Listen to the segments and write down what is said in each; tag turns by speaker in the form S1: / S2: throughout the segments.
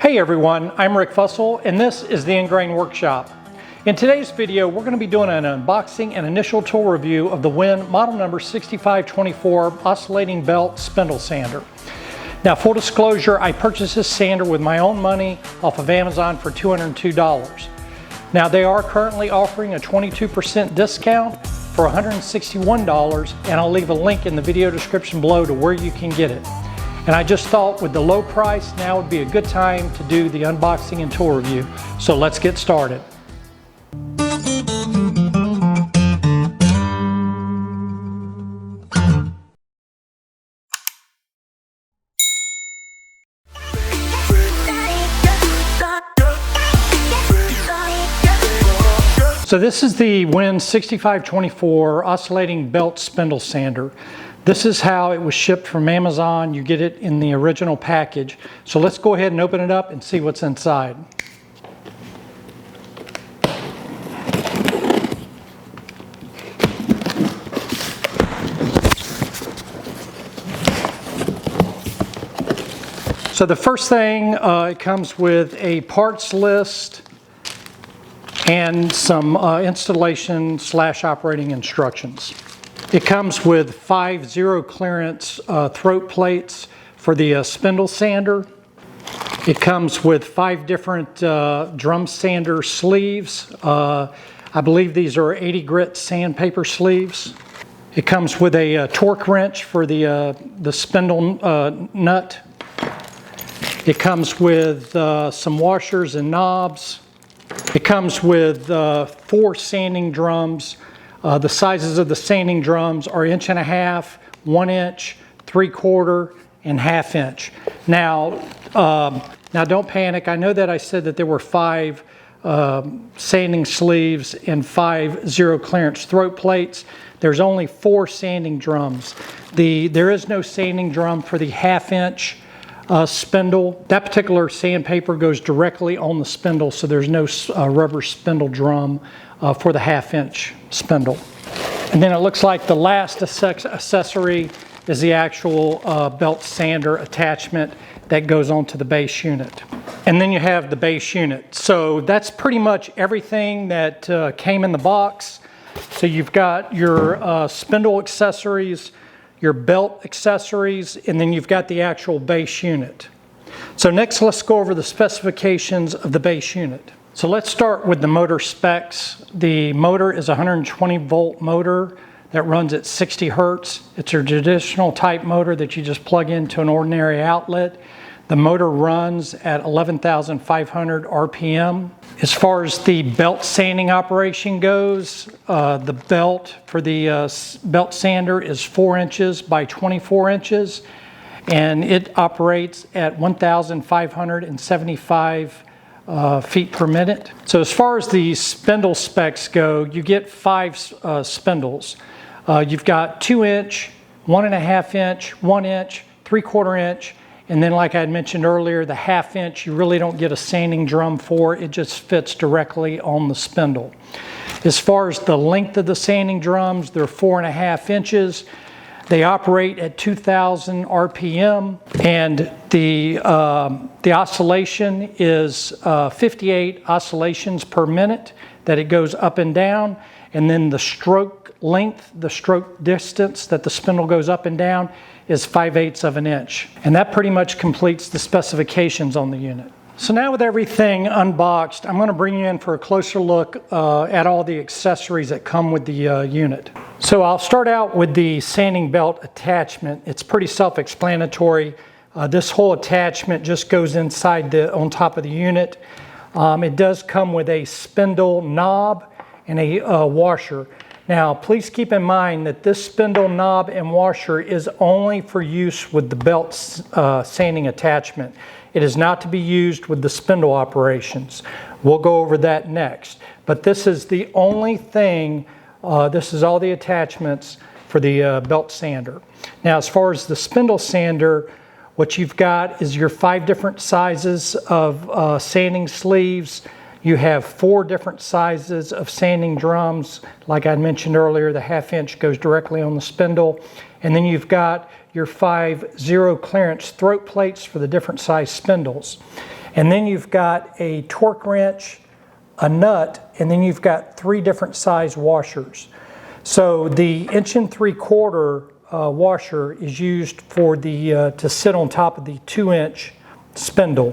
S1: Hey everyone, I'm Rick Fussell and this is the Ingrain Workshop. In today's video, we're going to be doing an unboxing and initial tool review of the WEN model number 6524 Oscillating Belt Spindle Sander. Now, full disclosure, I purchased this sander with my own money off of Amazon for $202. Now, they are currently offering a 22% discount for $161, and I'll leave a link in the video description below to where you can get it. And I just thought with the low price, now would be a good time to do the unboxing and tool review. So let's get started. So this is the WEN 6524 Oscillating Belt Spindle Sander. This is how it was shipped from Amazon. You get it in the original package. So let's go ahead and open it up and see what's inside. So the first thing, it comes with a parts list and some installation / operating instructions. It comes with 5 zero clearance throat plates for the spindle sander. It comes with 5 different drum sander sleeves. I believe these are 80 grit sandpaper sleeves. It comes with a torque wrench for the spindle nut. It comes with some washers and knobs. It comes with 4 sanding drums. The sizes of the sanding drums are 1.5 inch, 1 inch, 3/4, and 1/2 inch. Now don't panic. I know that I said that there were 5 sanding sleeves and 5 zero clearance throat plates. There's only 4 sanding drums. There is no sanding drum for the 1/2 inch spindle. That particular sandpaper goes directly on the spindle, so there's no rubber spindle drum for the 1/2 inch spindle. And then it looks like the last accessory is the actual belt sander attachment that goes onto the base unit. And then you have the base unit. So that's pretty much everything that came in the box. So you've got your spindle accessories, your belt accessories, and then you've got the actual base unit. So next, let's go over the specifications of the base unit. So let's start with the motor specs. The motor is a 120 volt motor that runs at 60 hertz. It's a traditional type motor that you just plug into an ordinary outlet. The motor runs at 11,500 RPM. As far as the belt sanding operation goes, the belt for the belt sander is 4 inches by 24 inches, and it operates at 1,575 feet per minute. So as far as the spindle specs go, you get 5 spindles. You've got 2 inch, 1.5 inch, 1 inch, 3/4 inch, and then like I had mentioned earlier, the 1/2 inch you really don't get a sanding drum for. It just fits directly on the spindle. As far as the length of the sanding drums, they're 4.5 inches. They operate at 2,000 RPM, and the oscillation is 58 oscillations per minute that it goes up and down. And then the stroke length, the stroke distance that the spindle goes up and down is 5/8 of an inch. And that pretty much completes the specifications on the unit. So now with everything unboxed, I'm going to bring you in for a closer look at all the accessories that come with the unit. So I'll start out with the sanding belt attachment. It's pretty self-explanatory. This whole attachment just goes inside on top of the unit. It does come with a spindle knob and a washer. Now, please keep in mind that this spindle knob and washer is only for use with the belt sanding attachment. It is not to be used with the spindle operations. We'll go over that next. But this is the only thing, this is all the attachments for the belt sander. Now, as far as the spindle sander, what you've got is your 5 different sizes of sanding sleeves. You have 4 different sizes of sanding drums. Like I mentioned earlier, the 1/2 inch goes directly on the spindle. And then you've got your 5 zero clearance throat plates for the different size spindles. And then you've got a torque wrench, a nut, and then you've got 3 different size washers. So the 1 3/4 washer is used for the to sit on top of the 2-inch spindle.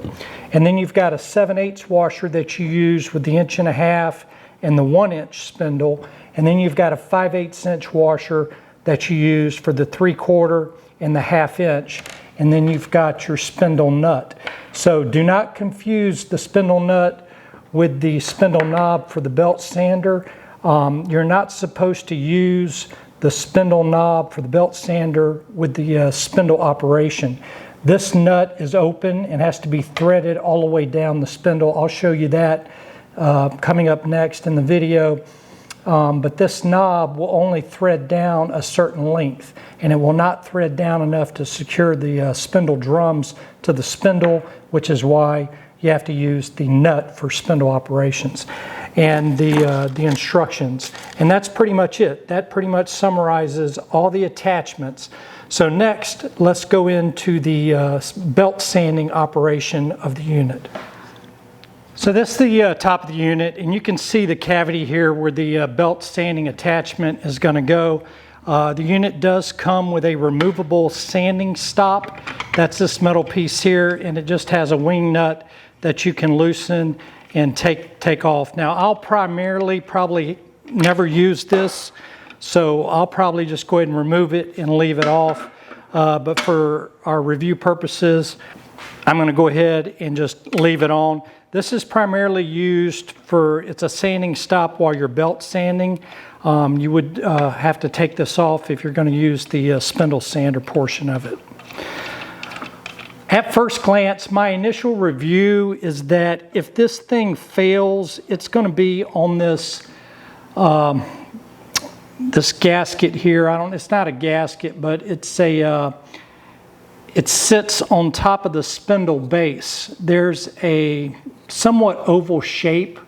S1: And then you've got a 7/8 washer that you use with the 1.5 and the 1-inch spindle. And then you've got a 5/8 washer that you use for the 3/4 and the 1/2 inch. And then you've got your spindle nut. So do not confuse the spindle nut with the spindle knob for the belt sander. You're not supposed to use the spindle knob for the belt sander with the spindle operation. This nut is open and has to be threaded all the way down the spindle. I'll show you that coming up next in the video. But this knob will only thread down a certain length, and it will not thread down enough to secure the spindle drums to the spindle, which is why you have to use the nut for spindle operations and the instructions. And that's pretty much it. That pretty much summarizes all the attachments. So next, let's go into the belt sanding operation of the unit. So this is the top of the unit, and you can see the cavity here where the belt sanding attachment is going to go. The unit does come with a removable sanding stop. That's this metal piece here, and it just has a wing nut that you can loosen and take off. Now I'll probably never use this, so I'll probably just go ahead and remove it and leave it off. But for our review purposes, I'm going to go ahead and just leave it on. This is primarily used for, it's a sanding stop while you're belt sanding. You would have to take this off if you're going to use the spindle sander portion of it. At first glance, my initial review is that if this thing fails, it's going to be on this this gasket here. It's not a gasket, but it's a it sits on top of the spindle base. There's a somewhat oval shape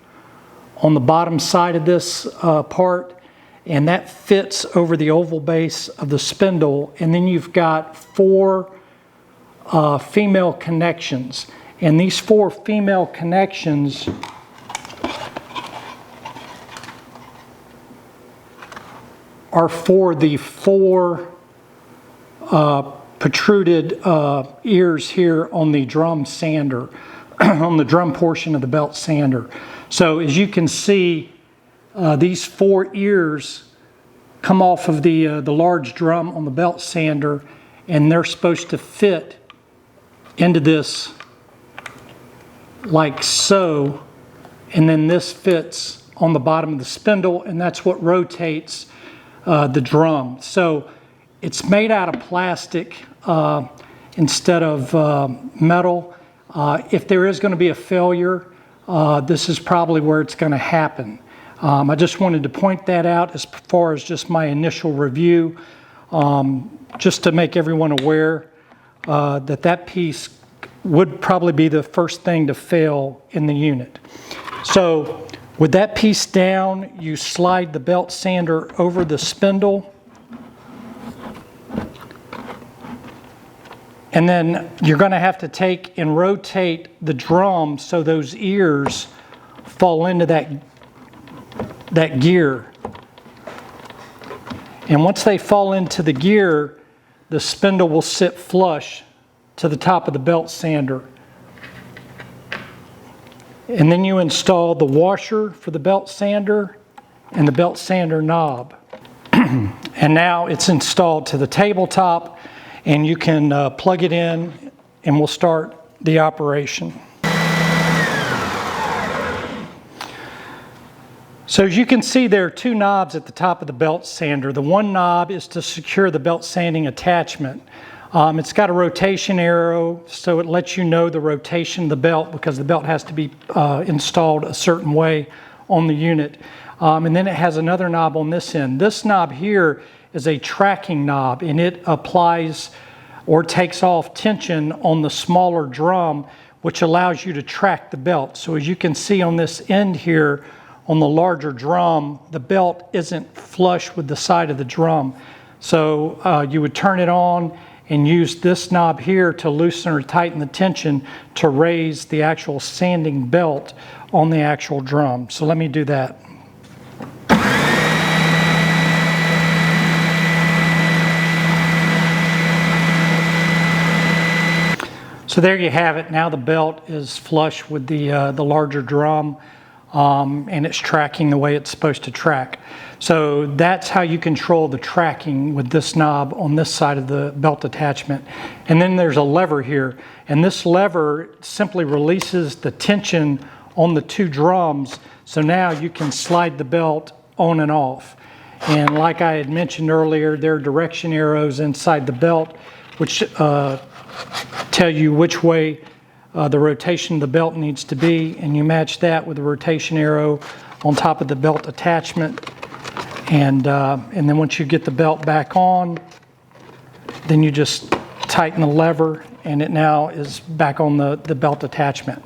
S1: on the bottom side of this part, and that fits over the oval base of the spindle. And then you've got 4 female connections, and these 4 female connections are for the 4 protruded ears here on the drum sander, on the drum portion of the belt sander. So as you can see, these 4 ears come off of the large drum on the belt sander, and they're supposed to fit into this like so, and then this fits on the bottom of the spindle, and that's what rotates the drum. So it's made out of plastic instead of metal. If there is going to be a failure, this is probably where it's going to happen. I just wanted to point that out as far as just my initial review, just to make everyone aware that piece would probably be the first thing to fail in the unit. So with that piece down, you slide the belt sander over the spindle, and then you're going to have to take and rotate the drum so those ears fall into that gear. And once they fall into the gear, the spindle will sit flush to the top of the belt sander. And then you install the washer for the belt sander and the belt sander knob. And now it's installed to the tabletop, and you can plug it in, and we'll start the operation. So as you can see, there are 2 knobs at the top of the belt sander. The one knob is to secure the belt sanding attachment. It's got a rotation arrow, so it lets you know the rotation of the belt, because the belt has to be installed a certain way on the unit. And then it has another knob on this end. This knob here is a tracking knob, and it applies or takes off tension on the smaller drum, which allows you to track the belt. So as you can see on this end here, on the larger drum, the belt isn't flush with the side of the drum. So you would turn it on, and use this knob here to loosen or tighten the tension to raise the actual sanding belt on the actual drum. So let me do that. So there you have it. Now the belt is flush with the larger drum, and it's tracking the way it's supposed to track. So that's how you control the tracking with this knob on this side of the belt attachment. And then there's a lever here, and this lever simply releases the tension on the two drums. So now you can slide the belt on and off. And like I had mentioned earlier, there are direction arrows inside the belt, which tell you which way the rotation of the belt needs to be, and you match that with the rotation arrow on top of the belt attachment. And then once you get the belt back on, then you just tighten the lever, and it now is back on the belt attachment.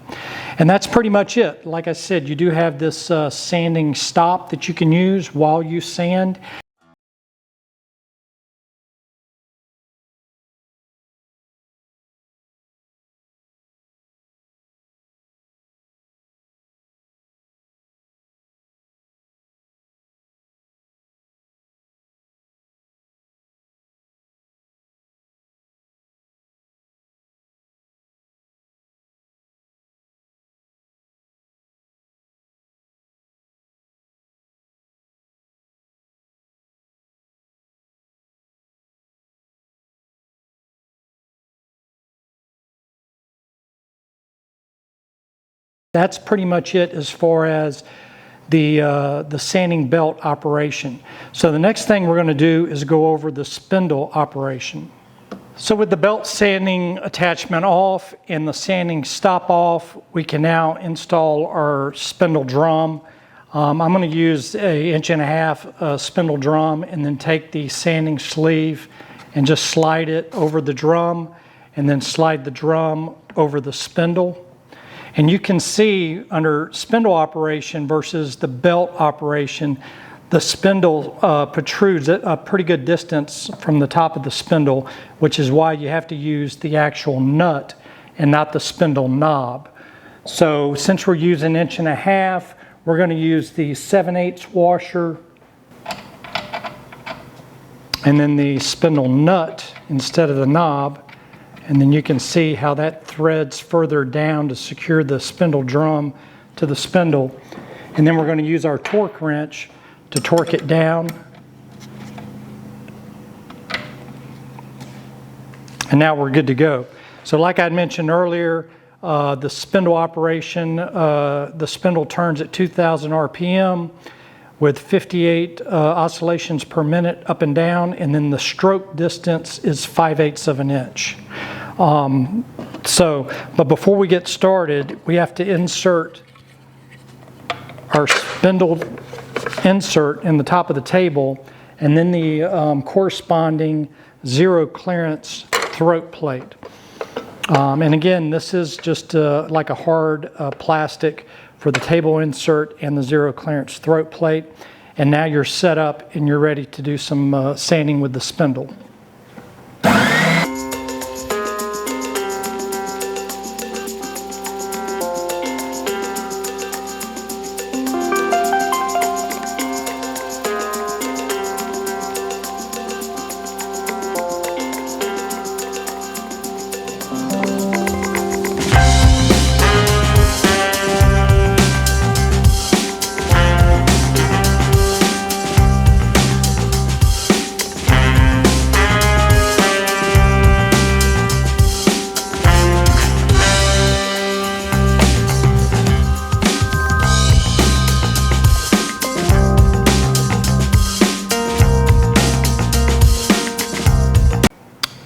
S1: And that's pretty much it. Like I said, you do have this sanding stop that you can use while you sand. That's pretty much it as far as the sanding belt operation. So the next thing we're going to do is go over the spindle operation. So with the belt sanding attachment off and the sanding stop off, we can now install our spindle drum. I'm going to use an 1.5 inch spindle drum, and then take the sanding sleeve and just slide it over the drum, and then slide the drum over the spindle. And you can see under spindle operation versus the belt operation, the spindle protrudes a pretty good distance from the top of the spindle, which is why you have to use the actual nut and not the spindle knob. So since we're using 1.5 inch, we're going to use the 7/8 washer and then the spindle nut instead of the knob. And then you can see how that threads further down to secure the spindle drum to the spindle. And then we're going to use our torque wrench to torque it down. And now we're good to go. So like I mentioned earlier, the spindle operation, the spindle turns at 2,000 RPM with 58 oscillations per minute up and down, and then the stroke distance is 5/8 of an inch. But before we get started, we have to insert our spindle insert in the top of the table, and then the corresponding zero clearance throat plate. And again, this is just like a hard plastic for the table insert and the zero clearance throat plate. And now you're set up and you're ready to do some sanding with the spindle.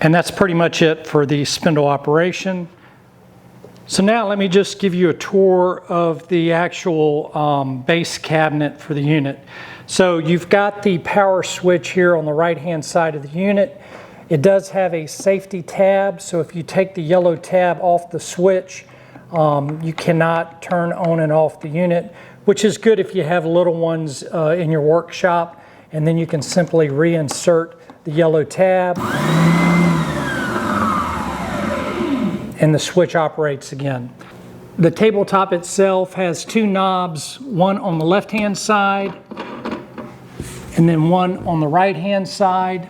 S1: And that's pretty much it for the spindle operation. So now let me just give you a tour of the actual base cabinet for the unit. So you've got the power switch here on the right-hand side of the unit. It does have a safety tab, so if you take the yellow tab off the switch, you cannot turn on and off the unit, which is good if you have little ones in your workshop, and then you can simply reinsert the yellow tab. and the switch operates again. The tabletop itself has two knobs, one on the left-hand side and then one on the right-hand side.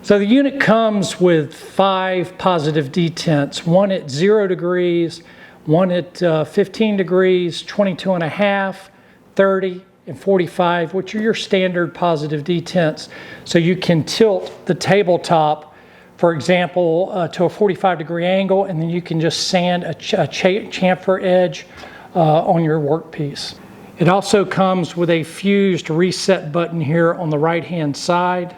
S1: So the unit comes with 5 positive detents, one at 0 degrees, one at 15 degrees, 22.5, 30, and 45, which are your standard positive detents. So you can tilt the tabletop, for example, to a 45-degree angle, and then you can just sand a chamfer edge on your workpiece. It also comes with a fused reset button here on the right-hand side.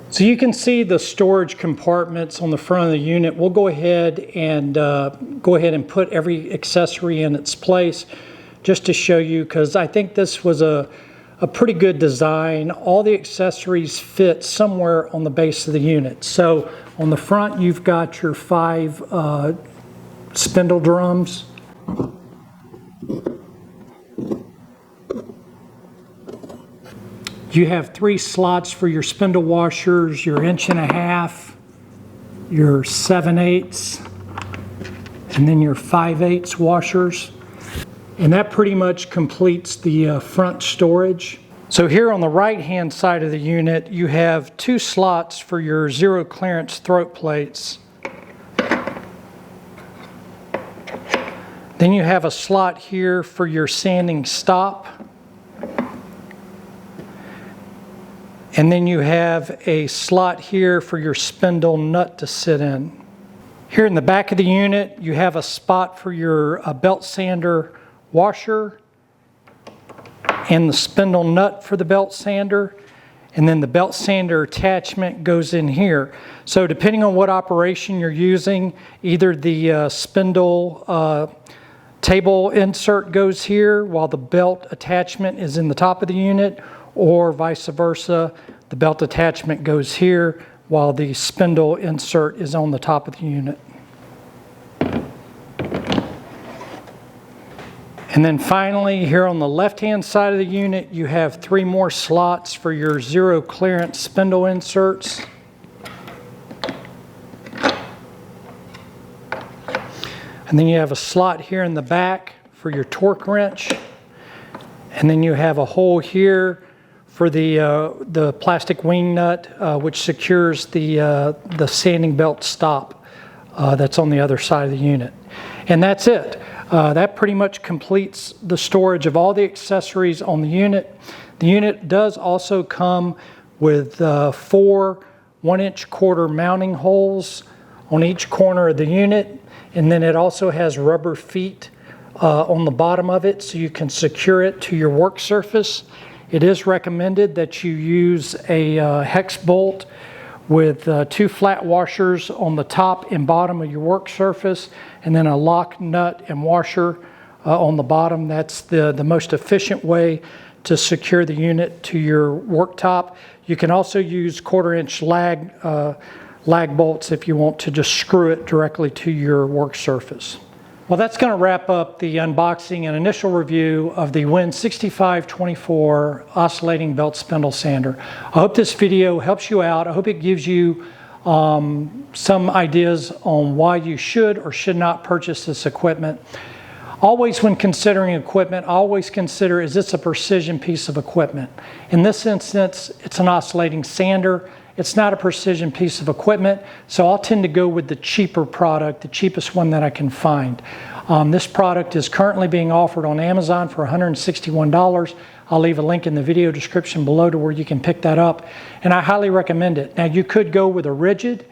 S1: So you can see the storage compartments on the front of the unit. We'll go ahead and put every accessory in its place just to show you, because I think this was a pretty good design. All the accessories fit somewhere on the base of the unit. So on the front, you've got your 5 spindle drums. You have 3 slots for your spindle washers, your 1.5 inch, your 7/8, and then your 5/8 washers. And that pretty much completes the front storage. So here on the right-hand side of the unit, you have 2 slots for your 0 clearance throat plates. Then you have a slot here for your sanding stop. And then you have a slot here for your spindle nut to sit in. Here in the back of the unit, you have a spot for your belt sander washer and the spindle nut for the belt sander. And then the belt sander attachment goes in here. So depending on what operation you're using, either the spindle table insert goes here while the belt attachment is in the top of the unit, or vice versa, the belt attachment goes here while the spindle insert is on the top of the unit. And then finally, here on the left-hand side of the unit, you have 3 more slots for your 0 clearance spindle inserts. And then you have a slot here in the back for your torque wrench. And then you have a hole here for the plastic wing nut, which secures the sanding belt stop that's on the other side of the unit. And that's it. That pretty much completes the storage of all the accessories on the unit. The unit does also come with 4 1.25 inch mounting holes on each corner of the unit. And then it also has rubber feet on the bottom of it, so you can secure it to your work surface. It is recommended that you use a hex bolt with 2 flat washers on the top and bottom of your work surface, and then a lock nut and washer on the bottom. That's the most efficient way to secure the unit to your worktop. You can also use 1/4 inch lag bolts if you want to just screw it directly to your work surface. Well, that's going to wrap up the unboxing and initial review of the WEN 6524 oscillating belt spindle sander. I hope this video helps you out. I hope it gives you some ideas on why you should or should not purchase this equipment. Always, when considering equipment, always consider, is this a precision piece of equipment? In this instance, it's an oscillating sander. It's not a precision piece of equipment, so I'll tend to go with the cheaper product, the cheapest one that I can find. This product is currently being offered on Amazon for $161. I'll leave a link in the video description below to where you can pick that up, and I highly recommend it. Now, you could go with a rigid.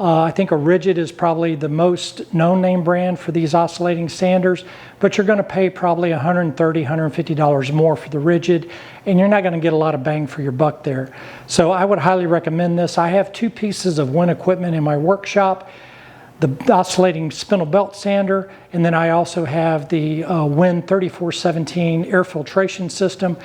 S1: I think a rigid is probably the most known name brand for these oscillating sanders, but you're going to pay probably $130, $150 more for the rigid, and you're not going to get a lot of bang for your buck there. So I would highly recommend this. I have 2 pieces of WEN equipment in my workshop, the oscillating spindle belt sander, and then I also have the WEN 3417 air filtration system,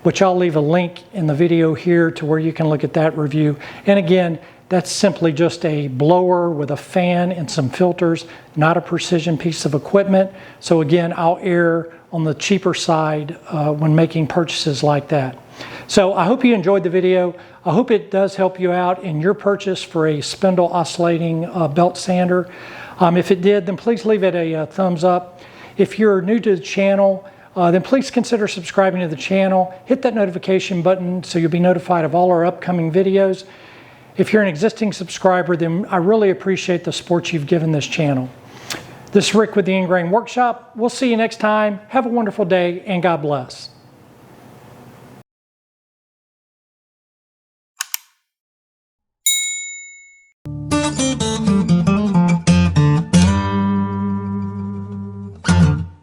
S1: which I'll leave a link in the video here to where you can look at that review. And again, That's simply just a blower with a fan and some filters, not a precision piece of equipment. So again, I'll err on the cheaper side when making purchases like that. So I hope you enjoyed the video. I hope it does help you out in your purchase for a spindle oscillating belt sander. If it did, then please leave it a thumbs up. If you're new to the channel, then please consider subscribing to the channel. Hit that notification button so you'll be notified of all our upcoming videos. If you're an existing subscriber, then I really appreciate the support you've given this channel. This is Rick with the Ingrain Workshop. We'll see you next time. Have a wonderful day and God bless.